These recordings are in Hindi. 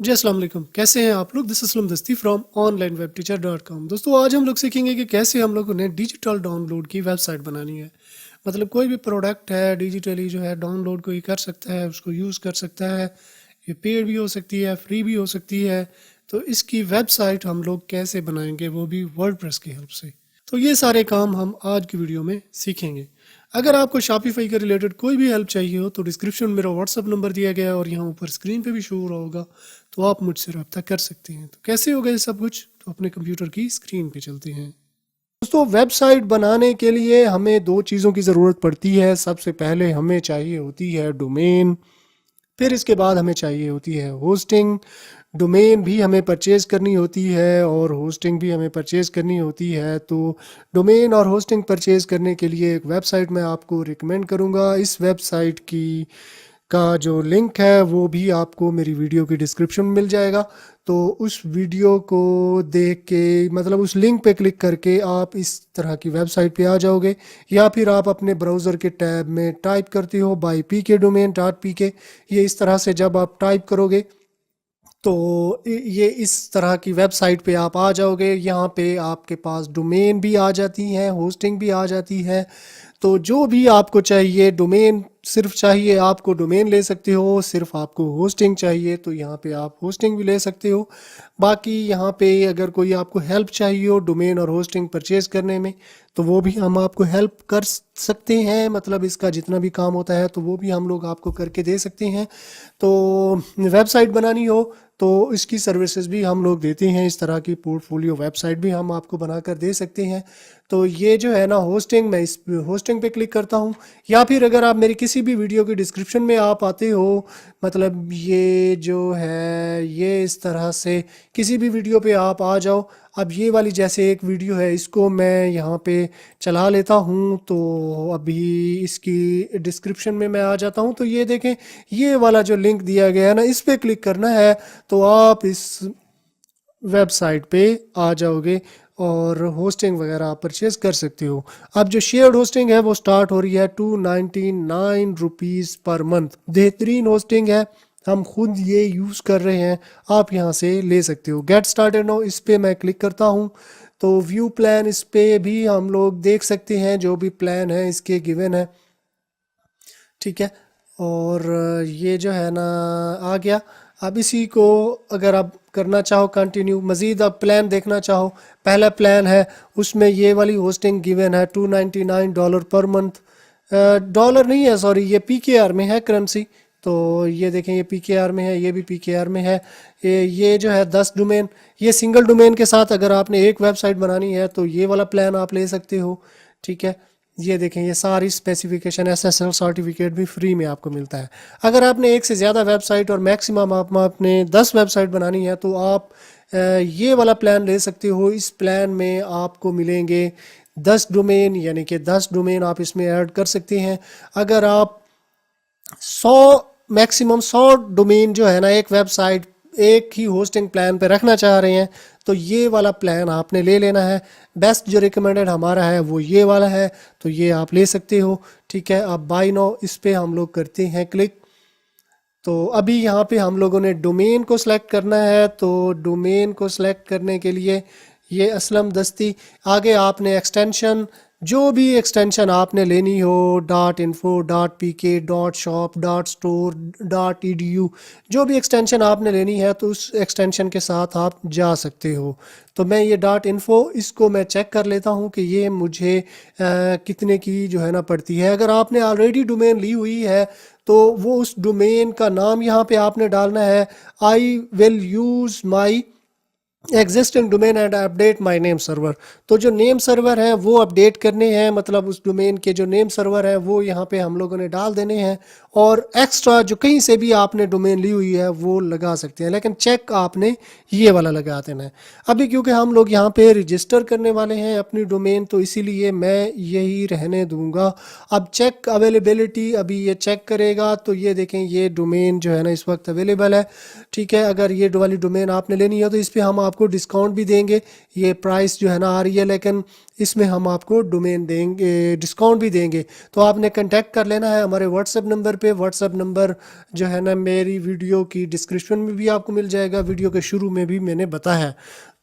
जी अस्सलाम वालेकुम। कैसे हैं आप लोग? दिस असलम दस्ती फ्रॉम onlineWebTeacher.com। दोस्तों आज हम लोग सीखेंगे कि कैसे हम लोगों ने डिजिटल डाउनलोड की वेबसाइट बनानी है। मतलब कोई भी प्रोडक्ट है डिजिटली जो है डाउनलोड कोई कर सकता है, उसको यूज़ कर सकता है। ये पेड भी हो सकती है, फ्री भी हो सकती है। तो इसकी वेबसाइट हम लोग कैसे बनाएंगे, वो भी वर्डप्रेस की हेल्प से। तो ये सारे काम हम आज की वीडियो में सीखेंगे। अगर आपको शॉपिफाई के रिलेटेड कोई भी हेल्प चाहिए हो तो डिस्क्रिप्शन में मेरा व्हाट्सअप नंबर दिया गया है और यहाँ ऊपर स्क्रीन पे भी शो हो रहा होगा, तो आप मुझसे रब्ता कर सकते हैं। तो कैसे होगा ये सब कुछ, तो अपने कंप्यूटर की स्क्रीन पे चलते हैं। दोस्तों वेबसाइट बनाने के लिए हमें दो चीज़ों की ज़रूरत पड़ती है। सबसे पहले हमें चाहिए होती है डोमेन, फिर इसके बाद हमें चाहिए होती है होस्टिंग। डोमेन भी हमें परचेज़ करनी होती है और होस्टिंग भी हमें परचेज़ करनी होती है। तो डोमेन और होस्टिंग परचेज़ करने के लिए एक वेबसाइट मैं आपको रिकमेंड करूँगा। इस वेबसाइट की का जो लिंक है वो भी आपको मेरी वीडियो की डिस्क्रिप्शन में मिल जाएगा। तो उस वीडियो को देख के मतलब उस लिंक पे क्लिक करके आप इस तरह की वेबसाइट पे आ जाओगे, या फिर आप अपने ब्राउज़र के टैब में टाइप करते हो बाई पी के डोमेन डॉट पी के। ये इस तरह से जब आप टाइप करोगे तो ये इस तरह की वेबसाइट पे आप आ जाओगे। यहाँ पे आपके पास डोमेन भी आ जाती है, होस्टिंग भी आ जाती है। तो जो भी आपको चाहिए, डोमेन सिर्फ चाहिए आपको डोमेन ले सकते हो, सिर्फ आपको होस्टिंग चाहिए तो यहाँ पे आप होस्टिंग भी ले सकते हो। बाकी यहाँ पे अगर कोई आपको हेल्प चाहिए हो डोमेन और होस्टिंग परचेज करने में तो वो भी हम आपको हेल्प कर सकते हैं। मतलब इसका जितना भी काम होता है तो वो भी हम लोग आपको करके दे सकते हैं। तो वेबसाइट बनानी हो तो इसकी सर्विसेज भी हम लोग देते हैं। इस तरह की पोर्टफोलियो वेबसाइट भी हम आपको बनाकर दे सकते हैं। तो ये जो है ना होस्टिंग, मैं इस होस्टिंग पे क्लिक करता हूँ, या फिर अगर आप मेरी किसी भी वीडियो की डिस्क्रिप्शन में आप आते हो, मतलब ये जो है ये इस तरह से किसी भी वीडियो पे आप आ जाओ। अब ये वाली जैसे एक वीडियो है, इसको मैं यहाँ पे चला लेता हूँ। तो अभी इसकी डिस्क्रिप्शन में मैं आ जाता हूँ। तो ये देखें, ये वाला जो लिंक दिया गया है ना, इस पे क्लिक करना है तो आप इस वेबसाइट पे आ जाओगे और होस्टिंग वगैरह आप परचेज कर सकते हो। अब जो शेयर्ड होस्टिंग है वो स्टार्ट हो रही है 299 रुपीज़ पर मंथ। बेहतरीन होस्टिंग है, हम खुद ये यूज़ कर रहे हैं, आप यहाँ से ले सकते हो। गेट स्टार्टेड नाउ इस पे मैं क्लिक करता हूँ। तो व्यू प्लान, इस पे भी हम लोग देख सकते हैं जो भी प्लान है इसके गिवन है, ठीक है। और ये जो है ना आ गया। अब इसी को अगर आप करना चाहो कंटिन्यू, मज़ीद आप प्लान देखना चाहो, पहला प्लान है उसमें ये वाली होस्टिंग गिवन है $299 पर मंथ। डॉलर नहीं है, सॉरी, ये पी के आर में है करेंसी। तो ये देखें, ये पी के आर में है, ये भी पी के आर में है। ये जो है 10 डोमेन, ये सिंगल डोमेन के साथ अगर आपने एक वेबसाइट बनानी है तो ये वाला प्लान आप ले सकते हो, ठीक है। ये देखें, ये सारी स्पेसिफिकेशन, एसएसएल सर्टिफिकेट भी फ्री में आपको मिलता है। अगर आपने एक से ज़्यादा वेबसाइट और मैक्सिमम आपने 10 वेबसाइट बनानी है तो आप ये वाला प्लान ले सकते हो। इस प्लान में आपको मिलेंगे 10 डोमेन, यानी कि 10 डोमेन आप इसमें ऐड कर सकते हैं। अगर आप 100 मैक्सिमम 100 डोमेन जो है ना एक वेबसाइट एक ही होस्टिंग प्लान पे रखना चाह रहे हैं तो ये वाला प्लान आपने ले लेना है। बेस्ट जो रिकमेंडेड हमारा है वो ये वाला है, तो ये आप ले सकते हो, ठीक है। अब बाय नाउ इस पे हम लोग करते हैं क्लिक। तो अभी यहाँ पे हम लोगों ने डोमेन को सिलेक्ट करना है। तो डोमेन को सिलेक्ट करने के लिए ये असलम दस्ती, आगे आपने एक्सटेंशन, जो भी एक्सटेंशन आपने लेनी हो, .info, .pk, .shop, .store, .edu, जो भी एक्सटेंशन आपने लेनी है तो उस एक्सटेंशन के साथ आप जा सकते हो। तो मैं ये .info इसको मैं चेक कर लेता हूँ कि ये मुझे कितने की जो है ना पड़ती है। अगर आपने ऑलरेडी डोमेन ली हुई है तो वो उस डोमेन का नाम यहाँ पे आपने डालना है, I will use my existing domain and update my name server. तो जो नेम सर्वर है वो अपडेट करने हैं, मतलब उस डोमेन के जो नेम सर्वर है वो यहाँ पे हम लोगों ने डाल देने हैं। और एक्स्ट्रा जो कहीं से भी आपने डोमेन ली हुई है वो लगा सकते हैं, लेकिन चेक आपने ये वाला लगा देना है। अभी क्योंकि हम लोग यहाँ पे रजिस्टर करने वाले हैं अपनी डोमेन तो इसीलिए मैं यही रहने दूंगा। अब चेक अवेलेबिलिटी, अभी ये चेक करेगा। तो ये देखें, ये डोमेन जो है ना इस वक्त अवेलेबल है, ठीक है। अगर ये वाली डोमेन आपने लेनी है तो इस पर हम आपको डिस्काउंट भी देंगे। ये प्राइस जो है ना आ रही है, लेकिन इसमें हम आपको डोमेन देंगे, डिस्काउंट भी देंगे। तो आपने कांटेक्ट कर लेना है हमारे व्हाट्सएप नंबर पे। व्हाट्सएप नंबर जो है ना मेरी वीडियो की डिस्क्रिप्शन में भी आपको मिल जाएगा, वीडियो के शुरू में भी मैंने बताया है।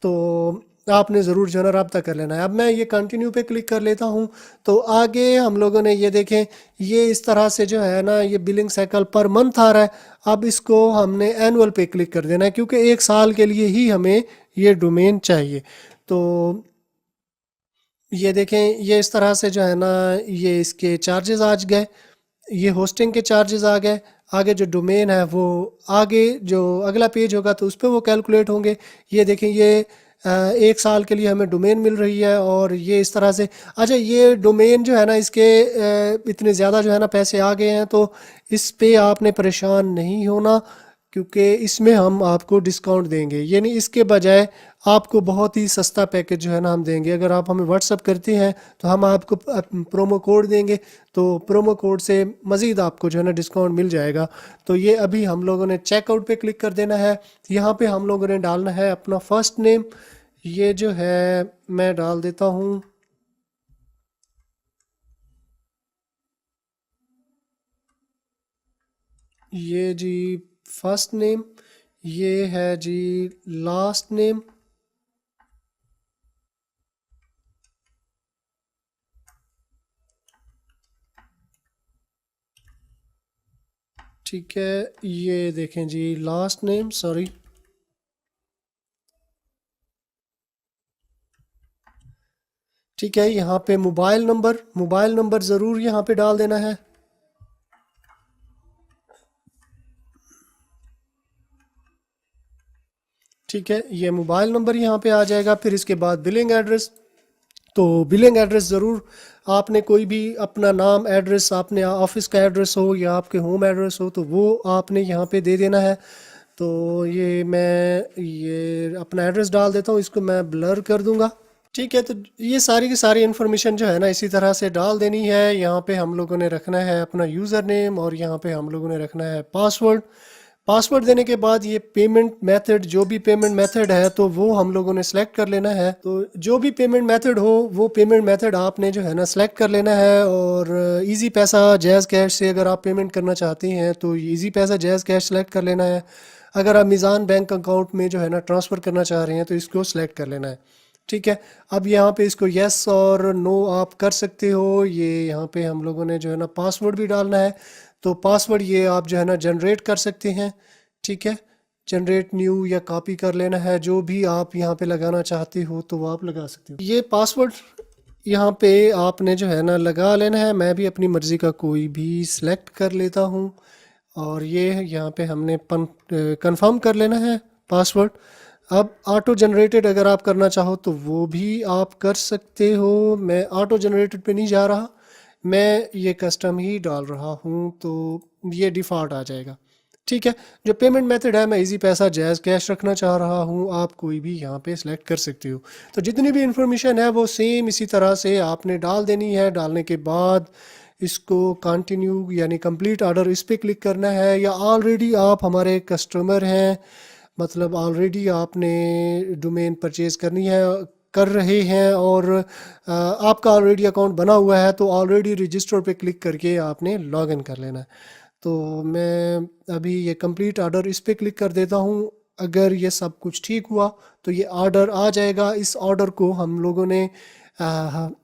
तो आपने ज़रूर जो है ना रब्ता कर लेना है। अब मैं ये कंटिन्यू पे क्लिक कर लेता हूँ। तो आगे हम लोगों ने ये देखें, ये इस तरह से जो है ना ये बिलिंग साइकिल पर मंथ आ रहा है। अब इसको हमने एनुअल पे क्लिक कर देना है, क्योंकि 1 साल के लिए ही हमें ये डोमेन चाहिए। तो ये देखें, ये इस तरह से जो है ना ये इसके चार्जेस आ गए, ये होस्टिंग के चार्जेस आ गए। आगे जो डोमेन है वो आगे जो अगला पेज होगा तो उस पर वो कैलकुलेट होंगे। ये देखें, ये 1 साल के लिए हमें डोमेन मिल रही है और ये इस तरह से। अच्छा, ये डोमेन जो है ना इसके इतने ज़्यादा जो है ना पैसे आ गए हैं, तो इस पे आपने परेशान नहीं होना, क्योंकि इसमें हम आपको डिस्काउंट देंगे। यानी इसके बजाय आपको बहुत ही सस्ता पैकेज जो है ना हम देंगे। अगर आप हमें व्हाट्सअप करते हैं तो हम आपको प्रोमो कोड देंगे, तो प्रोमो कोड से मज़ीद आपको जो है ना डिस्काउंट मिल जाएगा। तो ये अभी हम लोगों ने चेकआउट पे क्लिक कर देना है। यहाँ पे हम लोगों ने डालना है अपना फर्स्ट नेम। ये जो है मैं डाल देता हूँ, ये जी फर्स्ट नेम, ये है जी लास्ट नेम। ठीक है, ये देखें जी लास्ट नेम, सॉरी। ठीक है, यहाँ पे मोबाइल नंबर ज़रूर यहाँ पे डाल देना है। ठीक है, ये मोबाइल नंबर यहाँ पे आ जाएगा। फिर इसके बाद बिलिंग एड्रेस। तो बिलिंग एड्रेस ज़रूर आपने कोई भी अपना नाम, एड्रेस, आपने ऑफिस का एड्रेस हो या आपके होम एड्रेस हो तो वो आपने यहाँ पे दे देना है। तो ये मैं ये अपना एड्रेस डाल देता हूँ, इसको मैं ब्लर कर दूंगा। ठीक है, तो ये सारी की सारी इन्फॉर्मेशन जो है ना इसी तरह से डाल देनी है। यहाँ पे हम लोगों ने रखना है अपना यूज़र नेम और यहाँ पे हम लोगों ने रखना है पासवर्ड। पासवर्ड देने के बाद ये पेमेंट मेथड, जो भी पेमेंट मेथड है तो वो हम लोगों ने सेलेक्ट कर लेना है। तो जो भी पेमेंट मेथड हो वो पेमेंट मेथड आपने जो है ना सेलेक्ट कर लेना है। और इजी पैसा, जैज़ कैश से अगर आप पेमेंट करना चाहते हैं तो इजी पैसा, जैज़ कैश सेलेक्ट कर लेना है। अगर आप मीज़ान बैंक अकाउंट में जो है ना ट्रांसफ़र करना चाह रहे हैं तो इसको सेलेक्ट कर लेना है। ठीक है, अब यहाँ पे इसको यस और नो आप कर सकते हो। ये यहाँ पे हम लोगों ने जो है ना पासवर्ड भी डालना है। तो पासवर्ड ये आप जो है ना जनरेट कर सकते हैं। ठीक है, जनरेट न्यू या कॉपी कर लेना है, जो भी आप यहाँ पे लगाना चाहते हो तो वो आप लगा सकते हो। ये पासवर्ड यहाँ पे आपने जो है ना लगा लेना है। मैं भी अपनी मर्ज़ी का कोई भी सिलेक्ट कर लेता हूँ और ये यहाँ पे हमने कंफर्म कर लेना है पासवर्ड। अब ऑटो जनरेटेड अगर आप करना चाहो तो वो भी आप कर सकते हो। मैं ऑटो जनरेटेड पे नहीं जा रहा, मैं ये कस्टम ही डाल रहा हूँ, तो ये डिफ़ॉल्ट आ जाएगा। ठीक है, जो पेमेंट मेथड है मैं इजी पैसा, जैज़ कैश रखना चाह रहा हूँ, आप कोई भी यहाँ पे सिलेक्ट कर सकते हो। तो जितनी भी इंफॉर्मेशन है वो सेम इसी तरह से आपने डाल देनी है। डालने के बाद इसको कंटिन्यू यानी कंप्लीट ऑर्डर, इस पर क्लिक करना है। या ऑलरेडी आप हमारे कस्टमर हैं, मतलब ऑलरेडी आपने डोमेन परचेज करनी है, कर रहे हैं और आपका ऑलरेडी अकाउंट बना हुआ है तो ऑलरेडी रजिस्टर पे क्लिक करके आपने लॉगिन कर लेना है। तो मैं अभी ये कंप्लीट ऑर्डर इस पे क्लिक कर देता हूँ। अगर ये सब कुछ ठीक हुआ तो ये ऑर्डर आ जाएगा। इस ऑर्डर को हम लोगों ने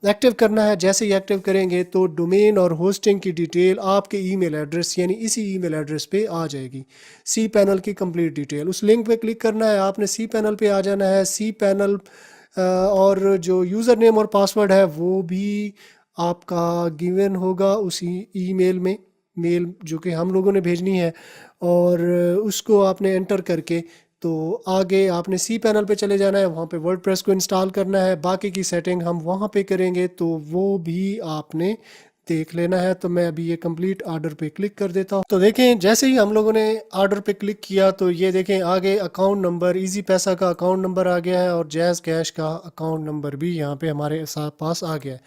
एक्टिव करना है। जैसे ही एक्टिव करेंगे तो डोमेन और होस्टिंग की डिटेल आपके ईमेल एड्रेस यानी इसी ईमेल एड्रेस पे आ जाएगी। सी पैनल की कंप्लीट डिटेल, उस लिंक पे क्लिक करना है, आपने सी पैनल पे आ जाना है। सी पैनल और जो यूज़र नेम और पासवर्ड है वो भी आपका गिवन होगा उसी ईमेल में, मेल जो कि हम लोगों ने भेजनी है, और उसको आपने एंटर करके तो आगे आपने सी पैनल पे चले जाना है। वहाँ पे वर्डप्रेस को इंस्टॉल करना है। बाकी की सेटिंग हम वहाँ पे करेंगे, तो वो भी आपने देख लेना है। तो मैं अभी ये कंप्लीट ऑर्डर पे क्लिक कर देता हूँ। तो देखें जैसे ही हम लोगों ने ऑर्डर पे क्लिक किया तो ये देखें आगे अकाउंट नंबर, इजी पैसा का अकाउंट नंबर आ गया है और जैज़ कैश का अकाउंट नंबर भी यहाँ पे हमारे साथ पास आ गया है।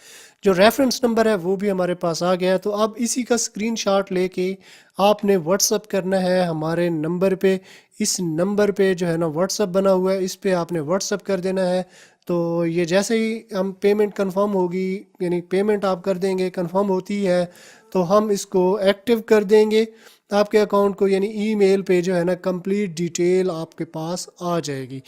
जो रेफरेंस नंबर है वो भी हमारे पास आ गया है। तो अब इसी का स्क्रीनशॉट लेके आपने व्हाट्सअप करना है हमारे नंबर पे। इस नंबर पे जो है ना व्हाट्सअप बना हुआ है, इस पे आपने व्हाट्सअप कर देना है। तो ये जैसे ही हम पेमेंट कंफर्म होगी, यानी पेमेंट आप कर देंगे, कंफर्म होती है तो हम इसको एक्टिव कर देंगे आपके अकाउंट को, यानी ईमेल पे जो है ना कंप्लीट डिटेल आपके पास आ जाएगी।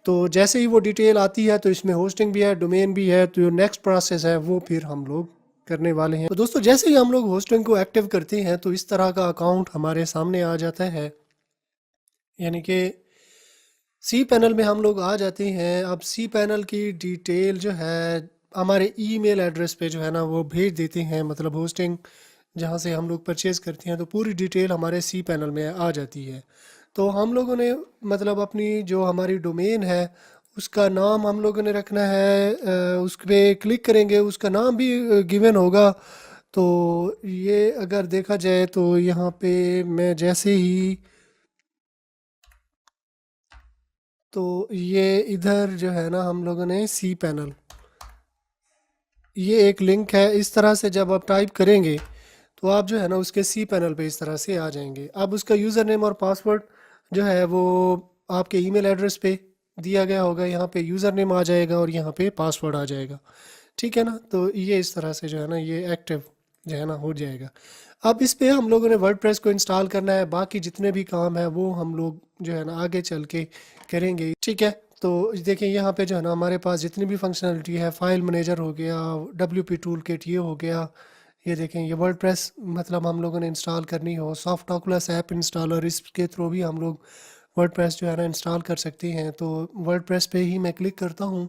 तो जैसे ही वो डिटेल आती है तो इसमें होस्टिंग भी है, डोमेन भी है। तो जो नेक्स्ट प्रोसेस है वो फिर हम लोग करने वाले हैं। तो दोस्तों जैसे ही हम लोग होस्टिंग को एक्टिव करते हैं तो इस तरह का अकाउंट हमारे सामने आ जाता है, यानी कि सी पैनल में हम लोग आ जाते हैं। अब सी पैनल की डिटेल जो है हमारे ईमेल एड्रेस पे जो है ना वो भेज देते हैं, मतलब होस्टिंग जहाँ से हम लोग परचेज़ करते हैं तो पूरी डिटेल हमारे सी पैनल में आ जाती है। तो हम लोगों ने मतलब अपनी जो हमारी डोमेन है उसका नाम हम लोगों ने रखना है, उस पर क्लिक करेंगे उसका नाम भी गिवन होगा। तो ये अगर देखा जाए तो यहाँ पे मैं जैसे ही, तो ये इधर जो है ना हम लोगों ने सी पैनल, ये एक लिंक है, इस तरह से जब आप टाइप करेंगे तो आप जो है ना उसके सी पैनल पे इस तरह से आ जाएंगे। अब उसका यूज़र नेम और पासवर्ड जो है वो आपके ईमेल एड्रेस पे दिया गया होगा, यहाँ पे यूज़र नेम आ जाएगा और यहाँ पे पासवर्ड आ जाएगा। ठीक है ना, तो ये इस तरह से जो है ना ये एक्टिव जो है ना हो जाएगा। अब इस पे हम लोगों ने वर्डप्रेस को इंस्टॉल करना है, बाकी जितने भी काम है वो हम लोग जो है ना आगे चल के करेंगे। ठीक है, तो देखिए यहाँ पे जो है ना हमारे पास जितनी भी फंक्शनलिटी है, फाइल मैनेजर हो गया, WP टूल किट ये हो गया, ये देखें ये वर्डप्रेस मतलब हम लोगों ने इंस्टॉल करनी हो, सॉफ्ट ऑकुलस ऐप इंस्टॉलर, इसके थ्रू भी हम लोग वर्डप्रेस जो है ना इंस्टॉल कर सकते हैं। तो वर्डप्रेस पे ही मैं क्लिक करता हूँ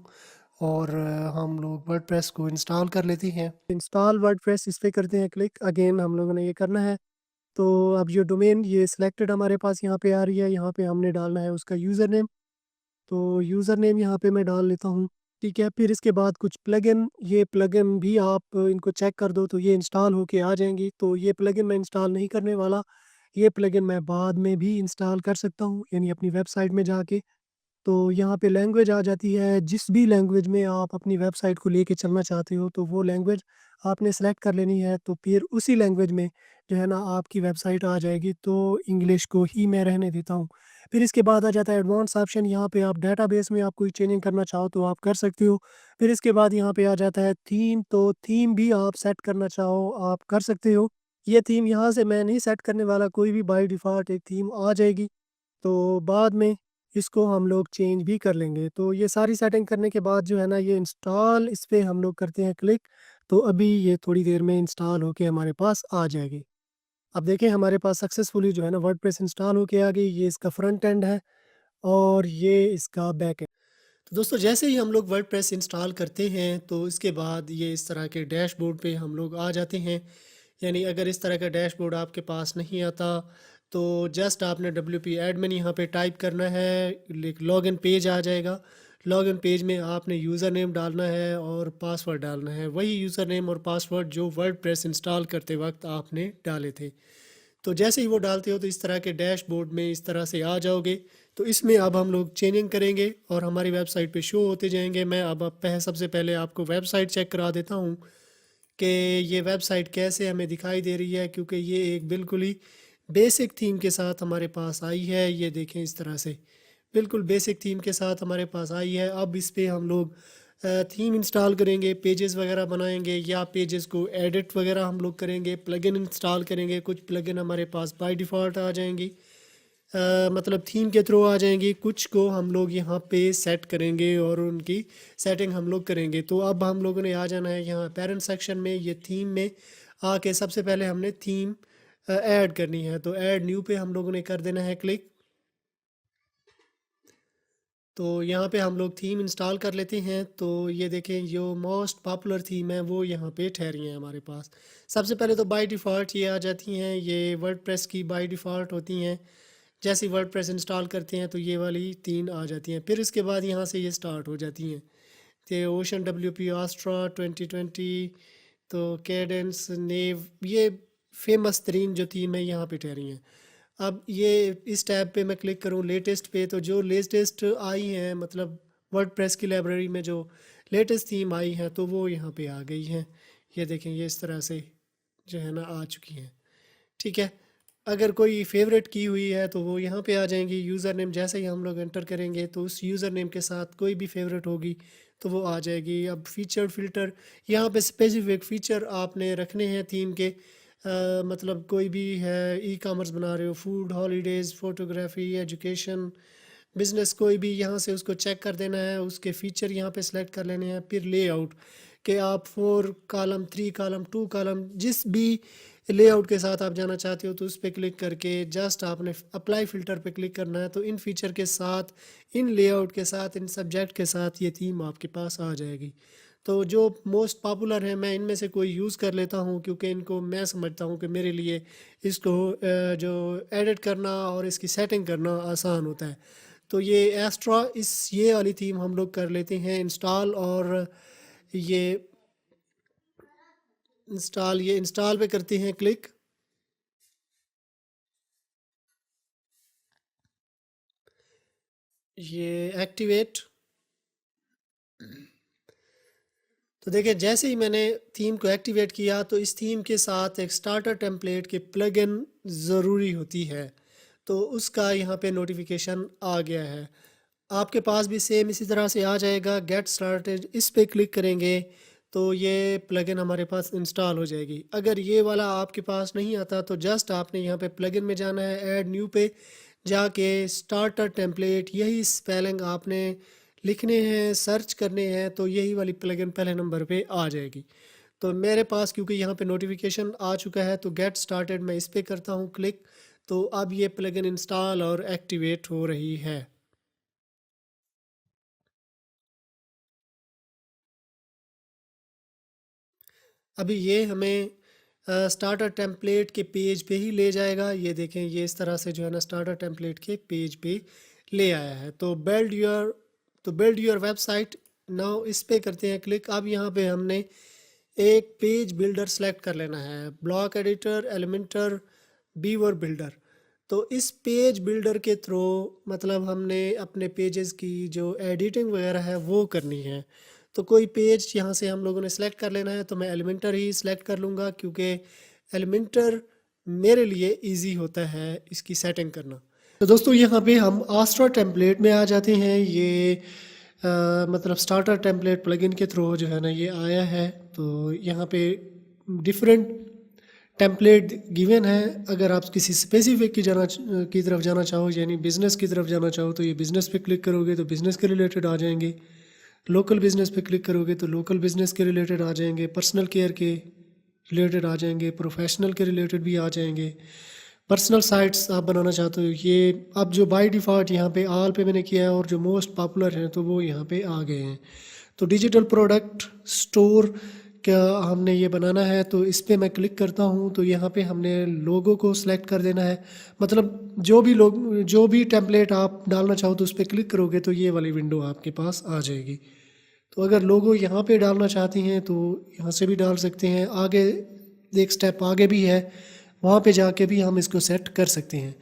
और हम लोग वर्डप्रेस को इंस्टॉल कर लेते हैं। इंस्टॉल वर्डप्रेस इस पे करते हैं क्लिक, अगेन हम लोगों ने ये करना है। तो अब ये डोमेन ये सिलेक्टेड हमारे पास यहाँ पे आ रही है, यहाँ पे हमने डालना है उसका यूज़र नेम। तो यूज़र नेम यहाँ पे मैं डाल लेता हूँ। ठीक है, फिर इसके बाद कुछ प्लगइन, ये प्लगइन भी आप इनको चेक कर दो तो ये इंस्टॉल होके आ जाएंगी। तो ये प्लगइन मैं इंस्टॉल नहीं करने वाला, ये प्लगइन मैं बाद में भी इंस्टॉल कर सकता हूँ, यानी अपनी वेबसाइट में जाके। तो यहाँ पे लैंग्वेज आ जाती है, जिस भी लैंग्वेज में आप अपनी वेबसाइट को लेके चलना चाहते हो तो वो लैंग्वेज आपने सेलेक्ट कर लेनी है। तो फिर उसी लैंग्वेज में जो है ना आपकी वेबसाइट आ जाएगी। तो इंग्लिश को ही मैं रहने देता हूँ। फिर इसके बाद आ जाता है एडवांस ऑप्शन, यहाँ पे आप डेटाबेस में आप कोई चेंजिंग करना चाहो तो आप कर सकते हो। फिर इसके बाद यहाँ पे आ जाता है थीम, तो थीम भी आप सेट करना चाहो आप कर सकते हो। ये थीम यहाँ से मैं नहीं सेट करने वाला, कोई भी बाय डिफ़ॉल्ट एक थीम आ जाएगी। तो बाद में इसको हम लोग चेंज भी कर लेंगे। तो ये सारी सेटिंग करने के बाद जो है ना ये इंस्टॉल, इस पे हम लोग करते हैं क्लिक। तो अभी ये थोड़ी देर में इंस्टॉल होके हमारे पास आ जाएगी। अब देखें हमारे पास सक्सेसफुली जो है ना वर्डप्रेस इंस्टॉल होके आ गई। ये इसका फ्रंट एंड है और ये इसका बैक एंड। तो दोस्तों जैसे ही हम लोग वर्डप्रेस इंस्टॉल करते हैं तो इसके बाद ये इस तरह के डैशबोर्ड पे हम लोग आ जाते हैं। यानी अगर इस तरह का डैशबोर्ड आपके पास नहीं आता तो जस्ट आपने WP एडमिन यहाँ पे टाइप करना है, लॉगिन पेज आ जाएगा। लॉगिन पेज में आपने यूज़र नेम डालना है और पासवर्ड डालना है, वही यूज़र नेम और पासवर्ड जो वर्डप्रेस इंस्टॉल करते वक्त आपने डाले थे। तो जैसे ही वो डालते हो तो इस तरह के डैशबोर्ड में इस तरह से आ जाओगे। तो इसमें अब हम लोग चेंजिंग करेंगे और हमारी वेबसाइट पे शो होते जाएंगे। मैं अब सबसे पहले आपको वेबसाइट चेक करा देता हूँ कि ये वेबसाइट कैसे हमें दिखाई दे रही है, क्योंकि ये एक बिल्कुल ही बेसिक थीम के साथ हमारे पास आई है। ये देखें इस तरह से बिल्कुल बेसिक थीम के साथ हमारे पास आई है। अब इस पे हम लोग थीम इंस्टॉल करेंगे, पेजेस वगैरह बनाएंगे या पेजेस को एडिट वगैरह हम लोग करेंगे, प्लगइन इंस्टॉल करेंगे। कुछ प्लगइन हमारे पास बाय डिफ़ॉल्ट आ जाएंगी, मतलब थीम के थ्रू आ जाएंगी, कुछ को हम लोग यहाँ पे सेट करेंगे और उनकी सेटिंग हम लोग करेंगे। तो अब हम लोगों ने आ जाना है यहाँ पेरेंट सेक्शन में, ये थीम में आके सबसे पहले हमने थीम ऐड करनी है। तो ऐड न्यू पे हम लोगों ने कर देना है क्लिक। तो यहाँ पे हम लोग थीम इंस्टॉल कर लेते हैं। तो ये देखें जो मोस्ट पॉपुलर थीम है वो यहाँ पे ठहरी है हमारे पास। सबसे पहले तो बाय डिफ़ॉल्ट ये आ जाती हैं, ये वर्डप्रेस की बाय डिफ़ॉल्ट होती हैं। जैसे ही वर्डप्रेस इंस्टॉल करते हैं तो ये वाली 3 आ जाती हैं। फिर इसके बाद यहाँ से ये स्टार्ट हो जाती हैं, तो ओशन WP आस्ट्रा 2020। तो कैडेंस, नेव, ये फेमस तरीन जो थीम है यहाँ पे ठहरी हैं। अब ये इस टैब पे मैं क्लिक करूँ लेटेस्ट पे, तो जो लेटेस्ट आई हैं मतलब वर्डप्रेस की लाइब्रेरी में जो लेटेस्ट थीम आई है तो वो यहाँ पे आ गई हैं। ये देखें, ये इस तरह से जो है ना आ चुकी हैं। ठीक है, अगर कोई फेवरेट की हुई है तो वो यहाँ पे आ जाएंगी। यूज़र नेम जैसे ही हम लोग एंटर करेंगे तो उस यूज़र नेम के साथ कोई भी फेवरेट होगी तो वो आ जाएगी। अब फीचर फ़िल्टर, यहाँ पे स्पेसिफिक फ़ीचर आपने रखने हैं थीम के। मतलब कोई भी है, ई कॉमर्स बना रहे हो, food, holidays, photography, education, business, कोई भी यहाँ से उसको चेक कर देना है, उसके फ़ीचर यहाँ पे सेलेक्ट कर लेने हैं। फिर लेआउट कि आप 4 कॉलम, 3 कॉलम, 2 कॉलम, जिस भी लेआउट के साथ आप जाना चाहते हो तो उस पर क्लिक करके जस्ट आपने अप्लाई फ़िल्टर पे क्लिक करना है। तो इन फीचर के साथ, इन लेआउट के साथ, इन सब्जेक्ट के साथ ये थीम आपके पास आ जाएगी। तो जो मोस्ट पॉपुलर है मैं इनमें से कोई यूज़ कर लेता हूँ, क्योंकि इनको मैं समझता हूँ कि मेरे लिए इसको जो एडिट करना और इसकी सेटिंग करना आसान होता है। तो ये एस्ट्रा, ये वाली थीम हम लोग कर लेते हैं इंस्टॉल। और ये ये इंस्टॉल पे करते हैं क्लिक। ये एक्टिवेट। तो देखिए, जैसे ही मैंने थीम को एक्टिवेट किया तो इस थीम के साथ एक स्टार्टर टेम्पलेट के प्लगइन ज़रूरी होती है, तो उसका यहाँ पे नोटिफिकेशन आ गया है। आपके पास भी सेम इसी तरह से आ जाएगा। गेट स्टार्टेड, इस पे क्लिक करेंगे तो ये प्लगइन हमारे पास इंस्टॉल हो जाएगी। अगर ये वाला आपके पास नहीं आता तो जस्ट आपने यहाँ पे प्लगइन में जाना है, ऐड न्यू पे जाके स्टार्टर टेम्पलेट, यही स्पेलिंग आपने लिखने हैं, सर्च करने हैं, तो यही वाली प्लगइन पहले नंबर पे आ जाएगी। तो मेरे पास क्योंकि यहाँ पे नोटिफिकेशन आ चुका है तो गेट स्टार्टेड मैं इस पे करता हूँ क्लिक। तो अब ये प्लगइन इंस्टॉल और एक्टिवेट हो रही है। अभी ये हमें स्टार्टर टेम्पलेट के पेज पे ही ले जाएगा। ये देखें, ये इस तरह से जो है ना स्टार्टर टेम्पलेट के पेज पे ले आया है। तो बिल्ड योर वेबसाइट नाउ, इस पे करते हैं क्लिक। अब यहाँ पे हमने एक पेज बिल्डर सेलेक्ट कर लेना है, block editor, Elementor, beaver builder. तो इस पेज बिल्डर के थ्रू मतलब हमने अपने पेजेस की जो एडिटिंग वगैरह है वो करनी है। तो कोई पेज यहाँ से हम लोगों ने सेलेक्ट कर लेना है, तो मैं एलिमेंटर ही सिलेक्ट कर लूँगा क्योंकि एलिमेंटर मेरे लिए इजी होता है इसकी सेटिंग करना। तो दोस्तों, यहाँ पे हम आस्ट्रा टेम्पलेट में आ जाते हैं। ये मतलब स्टार्टर टेम्पलेट प्लगइन के थ्रू जो है ना ये आया है। तो यहाँ पे डिफरेंट टेम्पलेट गिवन है। अगर आप किसी स्पेसिफिक की तरफ जाना चाहो, यानी बिज़नेस की तरफ जाना चाहो, तो ये बिज़नेस पे क्लिक करोगे तो बिज़नेस के रिलेटेड आ जाएंगे। लोकल बिज़नेस पे क्लिक करोगे तो लोकल बिज़नेस के रिलेटेड आ जाएंगे, पर्सनल केयर के रिलेटेड आ जाएंगे, प्रोफेशनल के रिलेटेड भी आ जाएंगे। पर्सनल साइट्स आप बनाना चाहते हो, ये अब जो बाय डिफ़ॉल्ट यहाँ पे ऑल पे मैंने किया है और जो मोस्ट पॉपुलर हैं तो वो यहाँ पे आ गए हैं। तो डिजिटल प्रोडक्ट स्टोर क्या हमने ये बनाना है, तो इस पे मैं क्लिक करता हूँ तो यहाँ पे हमने लोगो को सिलेक्ट कर देना है। मतलब जो भी टेम्पलेट आप डालना चाहो तो उस पर क्लिक करोगे तो ये वाली विंडो आपके पास आ जाएगी। तो अगर लोगो यहाँ पे डालना चाहती हैं तो यहाँ से भी डाल सकते हैं। आगे एक स्टेप आगे भी है, वहाँ पे जाके भी हम इसको सेट कर सकते हैं।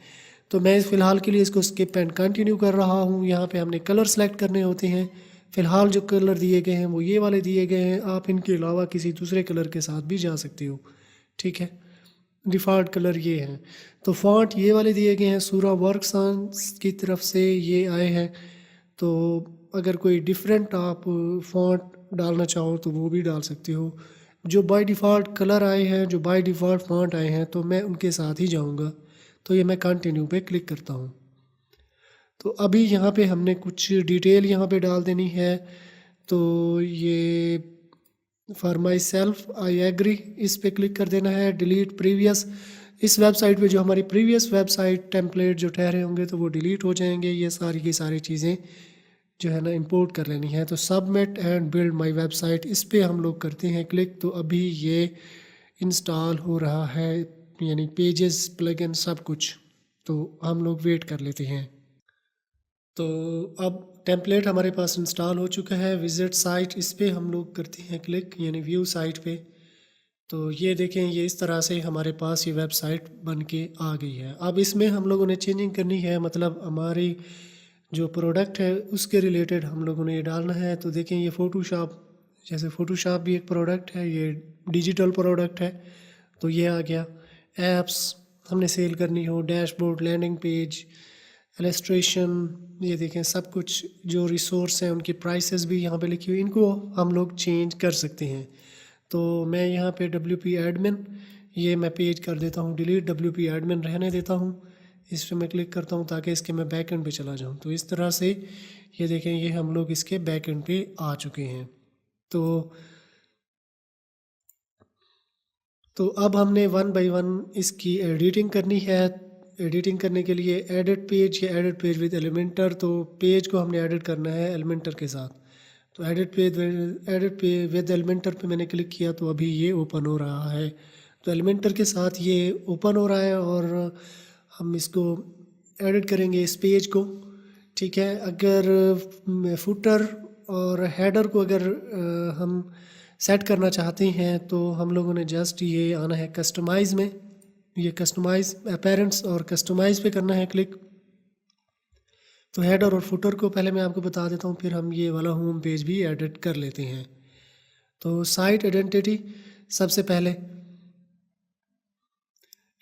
तो मैं फ़िलहाल के लिए इसको स्किप एंड कंटिन्यू कर रहा हूँ। यहाँ पे हमने कलर सेलेक्ट करने होते हैं। फ़िलहाल जो कलर दिए गए हैं वो ये वाले दिए गए हैं। आप इनके अलावा किसी दूसरे कलर के साथ भी जा सकते हो। ठीक है, डिफ़ॉल्ट कलर ये हैं। तो फॉन्ट ये वाले दिए गए हैं, सूरा वर्कस की तरफ से ये आए हैं। तो अगर कोई डिफरेंट आप फॉन्ट डालना चाहो तो वो भी डाल सकते हो। जो बाय डिफ़ॉल्ट कलर आए हैं, जो बाय डिफ़ॉल्ट फॉन्ट आए हैं, तो मैं उनके साथ ही जाऊंगा। तो ये मैं कंटिन्यू पे क्लिक करता हूँ। तो अभी यहाँ पे हमने कुछ डिटेल यहाँ पे डाल देनी है। तो ये for myself I agree, इस पे क्लिक कर देना है। डिलीट प्रीवियस, इस वेबसाइट पे जो हमारी प्रीवियस वेबसाइट टेम्पलेट जो ठहरे होंगे तो वो डिलीट हो जाएंगे। ये सारी की सारी चीज़ें जो है ना इंपोर्ट कर लेनी है। तो submit and build my website, इस पे हम लोग करते हैं क्लिक। तो अभी ये इंस्टॉल हो रहा है, यानी पेजेस, प्लगइन, सब कुछ। तो हम लोग वेट कर लेते हैं। तो अब टेम्पलेट हमारे पास इंस्टॉल हो चुका है। विजिट साइट, इस पे हम लोग करते हैं क्लिक, यानी व्यू साइट पे। तो ये देखें, ये इस तरह से हमारे पास ये वेबसाइट बन के आ गई है। अब इसमें हम लोगों ने चेंजिंग करनी है, मतलब हमारी जो प्रोडक्ट है उसके रिलेटेड हम लोगों ने ये डालना है। तो देखें, ये फ़ोटोशॉप, जैसे फ़ोटोशॉप भी एक प्रोडक्ट है, ये डिजिटल प्रोडक्ट है, तो ये आ गया। ऐप्स हमने सेल करनी हो, डैशबोर्ड, लैंडिंग पेज, इलस्ट्रेशन, ये देखें सब कुछ जो रिसोर्स हैं उनकी प्राइसेस भी यहाँ पे लिखी हुई, इनको हम लोग चेंज कर सकते हैं। तो मैं यहाँ पे WP एडमिन, ये मैं पेज कर देता हूँ डिलीट, WP एडमिन रहने देता हूँ। इस पर मैं क्लिक करता हूँ ताकि इसके मैं बैक एंड पे चला जाऊँ। तो इस तरह से ये देखें, ये हम लोग इसके बैक एंड पे आ चुके हैं। तो अब हमने वन बाय वन इसकी एडिटिंग करनी है। एडिटिंग करने के लिए एडिट पेज या एडिट पेज विद एलिमेंटर, तो पेज को हमने एडिट करना है एलिमेंटर के साथ। तो एडिट पेज विद एलिमेंटर पे मैंने क्लिक किया तो अभी ये ओपन हो रहा है। तो एलिमेंटर के साथ ये ओपन हो रहा है और हम इसको एडिट करेंगे इस पेज को। ठीक है, अगर फुटर और हेडर को अगर हम सेट करना चाहते हैं तो हम लोगों ने जस्ट ये आना है कस्टमाइज़ में, ये कस्टमाइज़ अपीयरेंस और कस्टमाइज़ पे करना है क्लिक। तो हेडर और फुटर को पहले मैं आपको बता देता हूँ, फिर हम ये वाला होम पेज भी एडिट कर लेते हैं। तो साइट आइडेंटिटी सबसे पहले,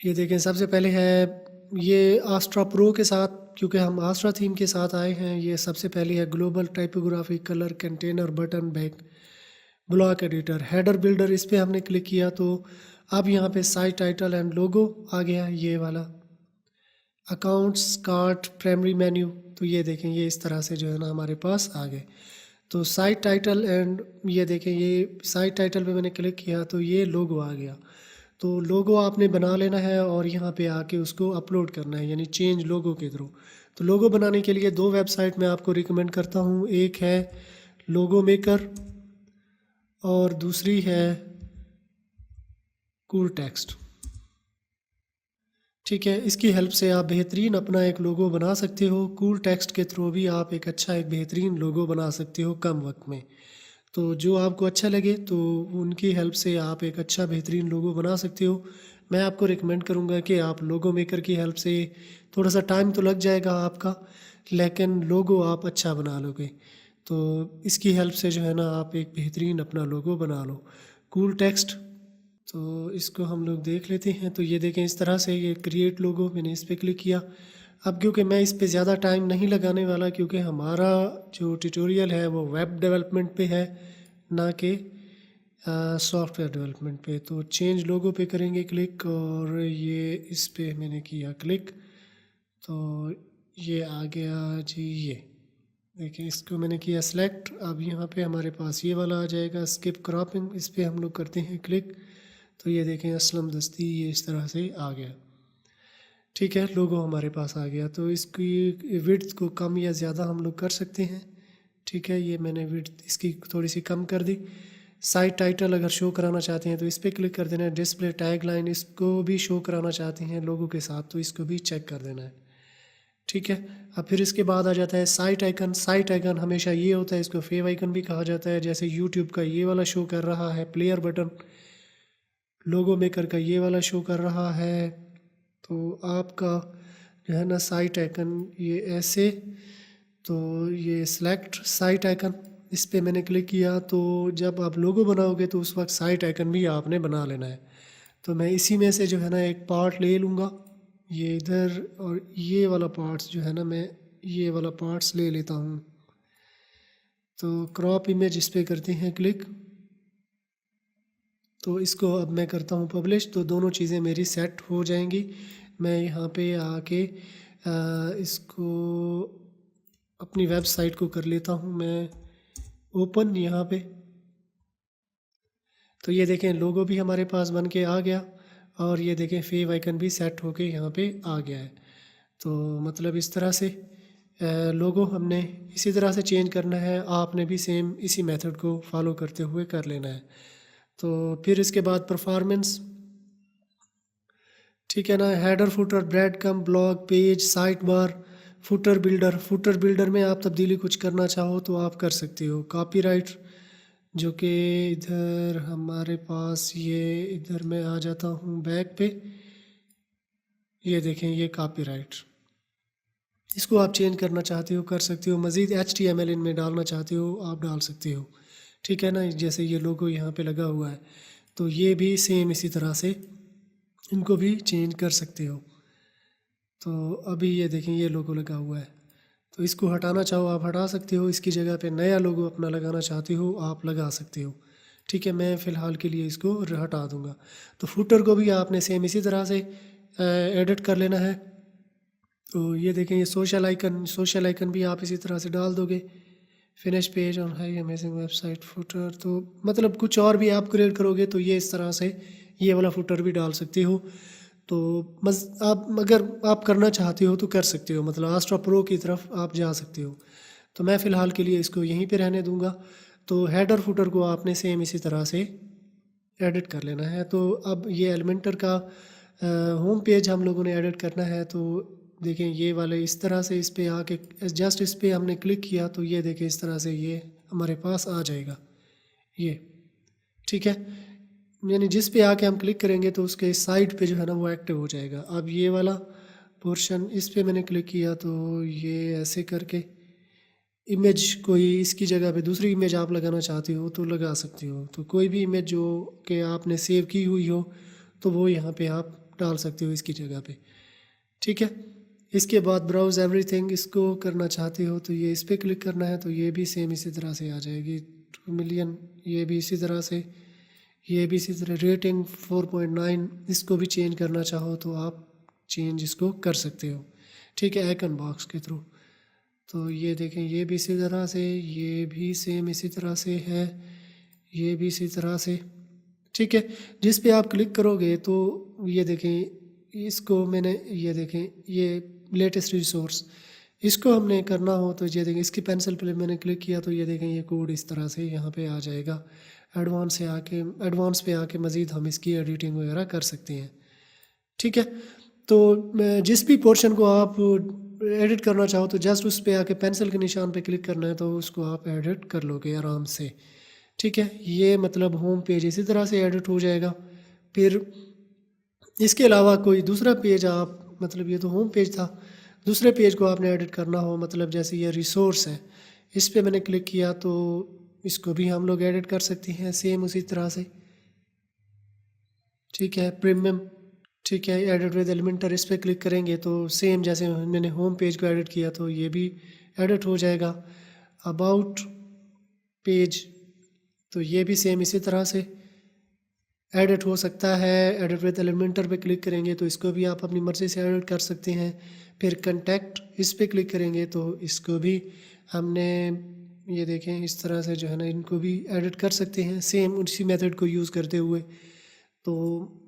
ये देखें सबसे पहले है ये आस्ट्रा प्रो के साथ, क्योंकि हम आस्ट्रा थीम के साथ आए हैं। ये सबसे पहले है global typography, colour, container, button, back, block editor, header builder, इस पर हमने क्लिक किया तो अब यहाँ पे साइट टाइटल एंड लोगो आ गया, ये वाला। अकाउंट्स, कार्ट, प्राइमरी मेन्यू, तो ये देखें ये इस तरह से जो है ना हमारे पास आ गए। तो साइट टाइटल एंड ये देखें, ये साइट टाइटल पे मैंने क्लिक किया तो ये लोगो आ गया। तो लोगो आपने बना लेना है और यहाँ पे आके उसको अपलोड करना है, यानी चेंज लोगो के थ्रू। तो लोगो बनाने के लिए दो वेबसाइट मैं आपको रिकमेंड करता हूँ, एक है लोगो मेकर और दूसरी है कूल टेक्स्ट। ठीक है, इसकी हेल्प से आप बेहतरीन अपना एक लोगो बना सकते हो। कूल टेक्स्ट के थ्रू भी आप एक अच्छा एक बेहतरीन लोगो बना सकते हो कम वक्त में। तो जो आपको अच्छा लगे तो उनकी हेल्प से आप एक अच्छा बेहतरीन लोगो बना सकते हो। मैं आपको रिकमेंड करूँगा कि आप लोगो मेकर की हेल्प से, थोड़ा सा टाइम तो लग जाएगा आपका, लेकिन लोगो आप अच्छा बना लोगे। तो इसकी हेल्प से जो है ना आप एक बेहतरीन अपना लोगो बना लो। कूल टेक्स्ट, तो इसको हम लोग देख लेते हैं। तो ये देखें इस तरह से ये क्रिएट लोगो, मैंने इस पर क्लिक किया। अब क्योंकि मैं इस पे ज़्यादा टाइम नहीं लगाने वाला, क्योंकि हमारा जो ट्यूटोरियल है वो वेब डेवलपमेंट पे है, ना कि सॉफ्टवेयर डेवलपमेंट पे। तो चेंज लोगो पे करेंगे क्लिक और ये इस पे मैंने किया क्लिक, तो ये आ गया जी। ये देखिए इसको मैंने किया सेलेक्ट। अब यहाँ पे हमारे पास ये वाला आ जाएगा स्किप क्रॉपिंग, इस पर हम लोग करते हैं क्लिक। तो ये देखें असलम दस्ती, ये इस तरह से आ गया। ठीक है, लोगो हमारे पास आ गया। तो इसकी विड्थ को कम या ज़्यादा हम लोग कर सकते हैं। ठीक है, ये मैंने विड्थ इसकी थोड़ी सी कम कर दी। साइट टाइटल अगर शो कराना चाहते हैं तो इस पर क्लिक कर देना है। डिस्प्ले टैग लाइन, इसको भी शो कराना चाहते हैं लोगों के साथ तो इसको भी चेक कर देना है। ठीक है, अब फिर इसके बाद आ जाता है साइट आइकन। साइट आइकन हमेशा ये होता है, इसको फेव आइकन भी कहा जाता है। जैसे यूट्यूब का ये वाला शो कर रहा है प्लेयर बटन, लोगो मेकर का ये वाला शो कर रहा है। तो आपका जो है ना साइट आइकन ये ऐसे, तो ये सिलेक्ट साइट आइकन, इस पे मैंने क्लिक किया। तो जब आप लोगो बनाओगे तो उस वक्त साइट आइकन भी आपने बना लेना है। तो मैं इसी में से जो है ना एक पार्ट ले लूँगा, ये इधर, और ये वाला पार्ट्स जो है ना मैं ये वाला पार्ट्स ले लेता हूँ। तो क्रॉप इमेज इस पर करते हैं क्लिक। तो इसको अब मैं करता हूँ पब्लिश, तो दोनों चीज़ें मेरी सेट हो जाएंगी। मैं यहाँ पे आके इसको अपनी वेबसाइट को कर लेता हूँ मैं ओपन यहाँ पे। तो ये देखें लोगो भी हमारे पास बन के आ गया और ये देखें फेव आइकन भी सेट होके यहाँ पे आ गया है। तो मतलब इस तरह से लोगो हमने इसी तरह से चेंज करना है, आपने भी सेम इसी मेथड को फॉलो करते हुए कर लेना है। तो फिर इसके बाद परफॉर्मेंस, ठीक है ना, हेडर, फुटर, ब्रेड कम, ब्लॉग, पेज, साइट बार, फुटर बिल्डर। फुटर बिल्डर में आप तब्दीली कुछ करना चाहो तो आप कर सकते हो। कॉपीराइट, जो कि इधर हमारे पास ये इधर मैं आ जाता हूँ बैक पे। ये देखें ये कॉपीराइट, इसको आप चेंज करना चाहते हो कर सकते हो, मज़ीद HTML इनमें डालना चाहते हो आप डाल सकते हो। ठीक है ना, जैसे ये लोगो यहाँ पे लगा हुआ है तो ये भी सेम इसी तरह से इनको भी चेंज कर सकते हो। तो अभी ये देखें ये लोगो लगा हुआ है, तो इसको हटाना चाहो आप हटा सकते हो, इसकी जगह पे नया लोगो अपना लगाना चाहते हो आप लगा सकते हो। ठीक है, मैं फ़िलहाल के लिए इसको हटा दूँगा। तो फुटर को भी आपने सेम इसी तरह से एडिट कर लेना है। तो ये देखें ये सोशल आइकन भी आप इसी तरह से डाल दोगे। Finish page on high amazing website footer, तो मतलब कुछ और भी आप क्रिएट करोगे तो ये इस तरह से ये वाला फुटर भी डाल सकते हो। तो बस आप अगर आप करना चाहते हो तो कर सकते हो, मतलब आस्ट्रा प्रो की तरफ आप जा सकते हो। तो मैं फ़िलहाल के लिए इसको यहीं पे रहने दूंगा। तो हेडर फुटर को आपने सेम इसी तरह से एडिट कर लेना है। तो अब ये एलिमेंटर का होम पेज हम लोगों ने एडिट करना है। तो देखें ये वाले इस तरह से इस पे आके जस्ट इस पे हमने क्लिक किया तो ये देखें इस तरह से ये हमारे पास आ जाएगा ये। ठीक है, यानी जिस पे आके हम क्लिक करेंगे तो उसके साइड पे जो है ना वो एक्टिव हो जाएगा। अब ये वाला पोर्शन इस पे मैंने क्लिक किया तो ये ऐसे करके इमेज कोई इसकी जगह पे दूसरी इमेज आप लगाना चाहते हो तो लगा सकते हो। तो कोई भी इमेज जो कि आपने सेव की हुई हो तो वो यहाँ पे आप डाल सकते हो इसकी जगह पे। ठीक है, इसके बाद ब्राउज़ एवरीथिंग इसको करना चाहते हो तो ये इस पर क्लिक करना है, तो ये भी सेम इसी तरह से आ जाएगी 2 मिलियन। ये भी इसी तरह से, ये भी इसी तरह रेटिंग 4.9 इसको भी चेंज करना चाहो तो आप चेंज इसको कर सकते हो। ठीक है, आइकन बॉक्स के थ्रू। तो ये देखें ये भी इसी तरह से, ये भी सेम इसी तरह से है, ये भी इसी तरह से। ठीक है, जिस पे आप क्लिक करोगे तो ये देखें इसको मैंने ये देखें ये लेटेस्ट रिसोर्स इसको हमने करना हो तो ये देखें इसकी पेंसिल पे मैंने क्लिक किया तो ये देखें ये कोड इस तरह से यहाँ पे आ जाएगा। एडवांस पे आके मज़ीद हम इसकी एडिटिंग वगैरह कर सकते हैं। ठीक है, तो जिस भी पोर्शन को आप एडिट करना चाहो तो जस्ट उस पे आके पेंसिल के निशान पे क्लिक करना है तो उसको आप एडिट कर लोगे आराम से। ठीक है, ये मतलब होम पेज इसी तरह से एडिट हो जाएगा। फिर इसके अलावा कोई दूसरा पेज आप, मतलब ये तो होम पेज था, दूसरे पेज को आपने एडिट करना हो, मतलब जैसे ये रिसोर्स है इस पे मैंने क्लिक किया तो इसको भी हम लोग एडिट कर सकते हैं सेम उसी तरह से। ठीक है, प्रीमियम। ठीक है, एडिट विद एलिमेंटर इस पे क्लिक करेंगे तो सेम जैसे मैंने होम पेज को एडिट किया तो ये भी एडिट हो जाएगा। अबाउट पेज, तो ये भी सेम इसी तरह से एडिट हो सकता है। एडिट विद एलिमेंटर पे क्लिक करेंगे तो इसको भी आप अपनी मर्ज़ी से एडिट कर सकते हैं। फिर कंटेक्ट इस पे क्लिक करेंगे तो इसको भी हमने ये देखें इस तरह से जो है ना इनको भी एडिट कर सकते हैं सेम उसी मेथड को यूज़ करते हुए। तो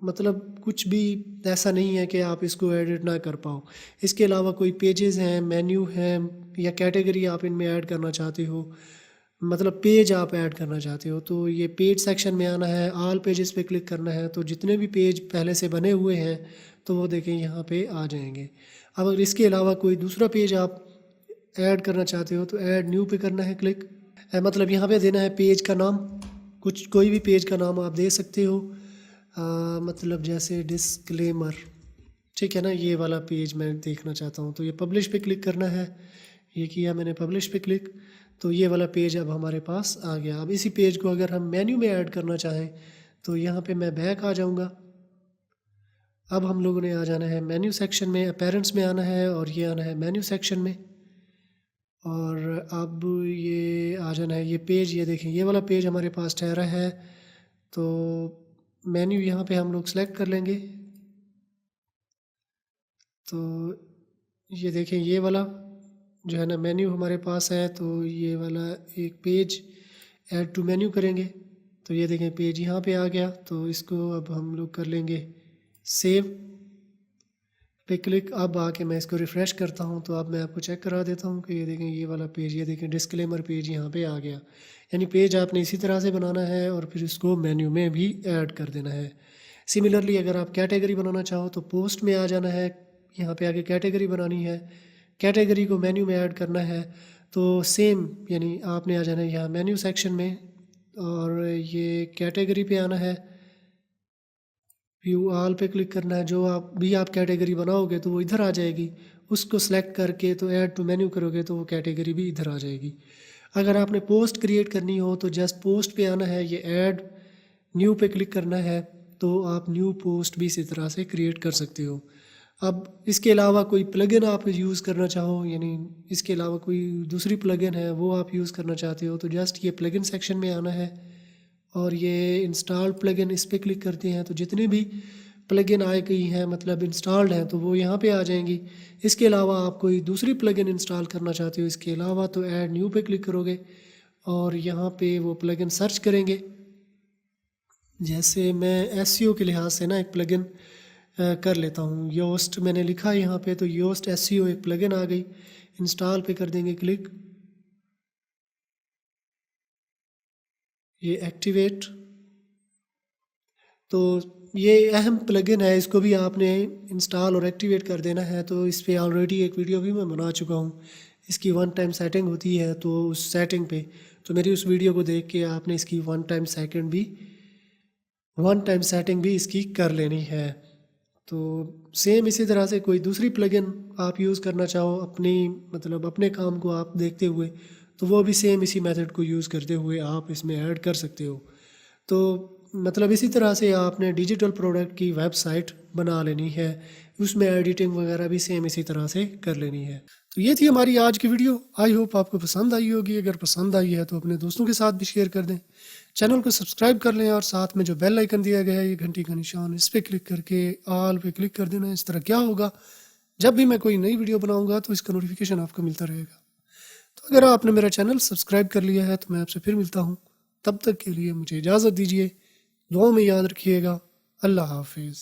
मतलब कुछ भी ऐसा नहीं है कि आप इसको एडिट ना कर पाओ। इसके अलावा कोई पेजेस हैं, मेन्यू हैं या कैटेगरी आप इनमें ऐड करना चाहते हो, मतलब पेज आप ऐड करना चाहते हो तो ये पेज सेक्शन में आना है, ऑल पेजेस पे क्लिक करना है तो जितने भी पेज पहले से बने हुए हैं तो वो देखें यहाँ पे आ जाएंगे। अब अगर इसके अलावा कोई दूसरा पेज आप ऐड करना चाहते हो तो ऐड न्यू पे करना है क्लिक। मतलब यहाँ पे देना है पेज का नाम, कुछ कोई भी पेज का नाम आप दे सकते हो। मतलब जैसे डिस्क्लेमर। ठीक है ना, ये वाला पेज मैं देखना चाहता हूँ तो ये पब्लिश पे क्लिक करना है। ये किया मैंने पब्लिश पे क्लिक, तो ये वाला पेज अब हमारे पास आ गया। अब इसी पेज को अगर हम मेन्यू में ऐड करना चाहें तो यहाँ पे मैं बैक आ जाऊँगा। अब हम लोगों ने आ जाना है मेन्यू सेक्शन में, अपीयरेंस में आना है और ये आना है मेन्यू सेक्शन में। और अब ये आ जाना है ये पेज, ये देखें ये वाला पेज हमारे पास ठहरा है। तो मेन्यू यहाँ पे हम लोग सेलेक्ट कर लेंगे। तो ये देखें ये वाला जो है ना मेन्यू हमारे पास है, तो ये वाला एक पेज ऐड टू मेन्यू करेंगे तो ये देखें पेज यहाँ पे आ गया। तो इसको अब हम लोग कर लेंगे सेव पे क्लिक। अब आके मैं इसको रिफ़्रेश करता हूँ तो अब मैं आपको चेक करा देता हूँ कि ये देखें ये वाला पेज, ये देखें डिस्क्लेमर पेज यहाँ पे आ गया। यानी पेज आपने इसी तरह से बनाना है और फिर इसको मेन्यू में भी ऐड कर देना है। सिमिलरली अगर आप कैटेगरी बनाना चाहो तो पोस्ट में आ जाना है, यहाँ पे आगे कैटेगरी बनानी है, कैटेगरी को मेन्यू में ऐड करना है। तो सेम यानी आपने आ जाना है यहाँ मेन्यू सेक्शन में, और ये कैटेगरी पे आना है, व्यू ऑल पे क्लिक करना है। जो आप कैटेगरी बनाओगे तो वो इधर आ जाएगी, उसको सेलेक्ट करके तो ऐड टू मेन्यू करोगे तो वो कैटेगरी भी इधर आ जाएगी। अगर आपने पोस्ट क्रिएट करनी हो तो जस्ट पोस्ट पे आना है, ये ऐड न्यू पे क्लिक करना है तो आप न्यू पोस्ट भी इसी तरह से क्रिएट कर सकते हो। अब इसके अलावा कोई प्लगइन आप यूज़ करना चाहो, यानी इसके अलावा कोई दूसरी प्लगइन है वो आप यूज़ करना चाहते हो तो जस्ट ये प्लगइन सेक्शन में आना है और ये इंस्टॉल प्लगइन इस पर क्लिक करते हैं तो जितने भी प्लगइन आए गई हैं मतलब इंस्टॉल्ड हैं तो वो यहाँ पे आ जाएंगी। इसके अलावा आप कोई दूसरी प्लगइन इंस्टॉल करना चाहते हो इसके अलावा तो ऐड न्यू पे क्लिक करोगे और यहाँ पे वो प्लगइन सर्च करेंगे। जैसे मैं एसईओ के लिहाज से ना एक प्लगइन कर लेता हूँ, योस्ट मैंने लिखा यहाँ पे तो योस्ट एसईओ एक प्लगइन आ गई। इंस्टॉल पे कर देंगे क्लिक, ये एक्टिवेट। तो ये अहम प्लगइन है, इसको भी आपने इंस्टॉल और एक्टिवेट कर देना है। तो इस पर ऑलरेडी एक वीडियो भी मैं बना चुका हूँ, इसकी वन टाइम सेटिंग होती है तो उस सेटिंग पे तो मेरी उस वीडियो को देख के आपने इसकी वन टाइम सेटिंग भी इसकी कर लेनी है। तो सेम इसी तरह से कोई दूसरी प्लगइन आप यूज़ करना चाहो अपनी मतलब अपने काम को आप देखते हुए तो वो भी सेम इसी मेथड को यूज़ करते हुए आप इसमें ऐड कर सकते हो। तो मतलब इसी तरह से आपने डिजिटल प्रोडक्ट की वेबसाइट बना लेनी है, उसमें एडिटिंग वगैरह भी सेम इसी तरह से कर लेनी है। तो ये थी हमारी आज की वीडियो, आई होप आपको पसंद आई होगी। अगर पसंद आई है तो अपने दोस्तों के साथ भी शेयर कर दें, चैनल को सब्सक्राइब कर लें और साथ में जो बेल आइकन दिया गया है ये घंटी का निशान, इस पर क्लिक करके ऑल पे क्लिक कर देना। इस तरह क्या होगा, जब भी मैं कोई नई वीडियो बनाऊँगा तो इसका नोटिफिकेशन आपको मिलता रहेगा। तो अगर आपने मेरा चैनल सब्सक्राइब कर लिया है तो मैं आपसे फिर मिलता हूँ, तब तक के लिए मुझे इजाज़त दीजिए। दुआ में याद रखिएगा। अल्लाह हाफिज़।